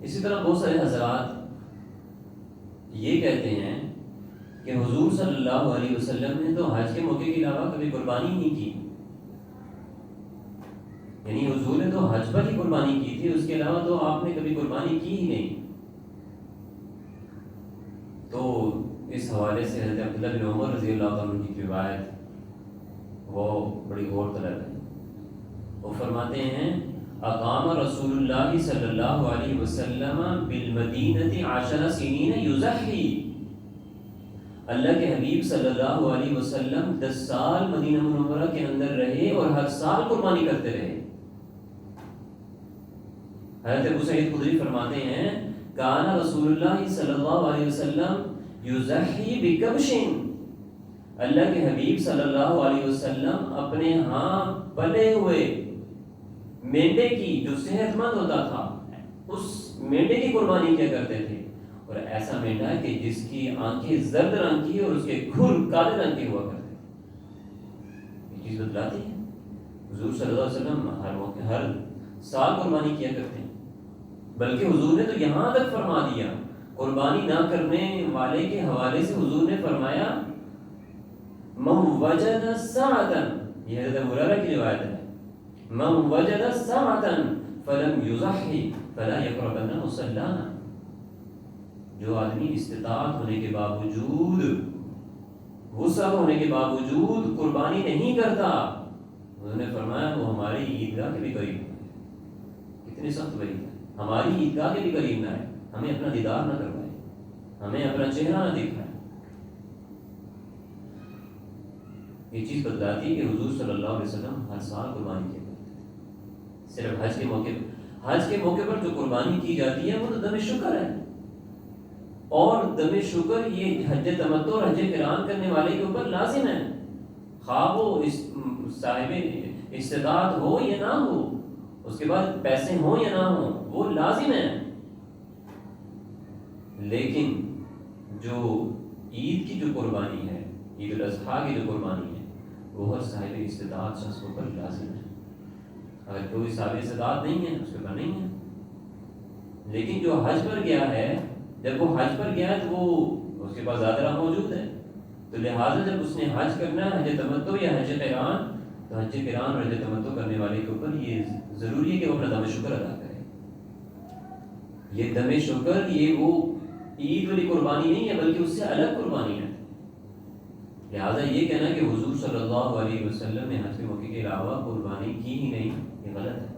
اسی طرح بہت سارے حضرات یہ کہتے ہیں کہ حضور صلی اللہ علیہ وسلم نے تو حج کے موقع کے علاوہ کبھی قربانی نہیں کی، یعنی حضور نے تو حج پر ہی قربانی کی تھی، اس کے علاوہ تو آپ نے کبھی قربانی کی ہی نہیں۔ تو اس حوالے سے حضرت عبداللہ بن عمر رضی اللہ عنہ کی روایت وہ بڑی غور طلب ہے۔ وہ فرماتے ہیں اقام رسول اللہ صلی اللہ علیہ وسلم بالمدینہ 10 سنین یضحی، اللہ کے حبیب صلی اللہ علیہ وسلم 10 سال مدینہ منورہ کے اندر رہے اور ہر سال قربانی کرتے رہے۔ حضرت ابو سعید خدری فرماتے ہیں کان رسول اللہ صلی اللہ علیہ وسلم یضحی بکبش، اللہ کے حبیب صلی اللہ علیہ وسلم اپنے ہاں پلے ہوئے مینڈے کی جو صحت مند ہوتا تھا اس مینڈے کی قربانی کیا کرتے تھے، اور ایسا مینڈا ہے کہ جس کی آنکھیں زرد رنگ کی اور اس کے کھر کالے رنگ کے ہوا کرتے تھے۔ یہ چیز بتلاتی ہے حضور صلی اللہ علیہ وسلم ہر سال قربانی کیا کرتے ہیں، بلکہ حضور نے تو یہاں تک فرما دیا، قربانی نہ کرنے والے کے حوالے سے حضور نے فرمایا من وجد ساعتا، یہ حضرت ابو ہریرہ کی روایت ہے، من وجد ساعتا فلم یضحی فلا یقربن مصلانا، جو آدمی استطاعت ہونے کے باوجود، وسع ہونے کے باوجود قربانی نہیں کرتا، انہوں نے فرمایا وہ ہماری عیدگاہ کے بھی قریب ہے۔ کتنی سخت وعید ہے، ہماری عیدگاہ کے بھی قریب نہ ہے، ہمیں اپنا دیدار نہ کروائے، ہمیں اپنا چہرہ نہ دکھائے۔ یہ چیز بتلاتی ہے کہ حضور صلی اللہ علیہ وسلم ہر سال قربانی کیا کرتے تھے، صرف حج کے موقع پر۔ حج کے موقع پر جو قربانی کی جاتی ہے وہ تو دم شکر ہے، اور دم شکر یہ حج تمتع اور حج قران کرنے والے کے اوپر لازم ہے، خواہ وہ صاحب استطاعت ہو یا نہ ہو، اس کے بعد پیسے ہوں یا نہ ہوں، وہ لازم ہے۔ لیکن جو عید کی جو قربانی ہے، عید الاضحیٰ کی جو قربانی ہے، وہ ہر صاحب استطاعت شخص کے اوپر لازم ہے۔ اگر کوئی صاحب استطاعت نہیں ہے اس کے اوپر نہیں ہے۔ لیکن جو حج پر گیا ہے، جب وہ حج پر گیا ہے تو وہ اس کے پاس زیادہ راہ موجود ہے، تو لہٰذا جب اس نے حج کرنا ہے، حج تمتع یا حج قران، تو حج قران اور حج تمتع کرنے والے کے اوپر یہ ضروری ہے کہ وہ اپنا دم شکر ادا کرے۔ یہ دم شکر یہ وہ عید والی قربانی نہیں ہے، بلکہ اس سے الگ قربانی ہے۔ لہٰذا یہ کہنا کہ حضور صلی اللہ علیہ وسلم نے حج کے موقع کے علاوہ قربانی کی ہی نہیں، یہ غلط ہے۔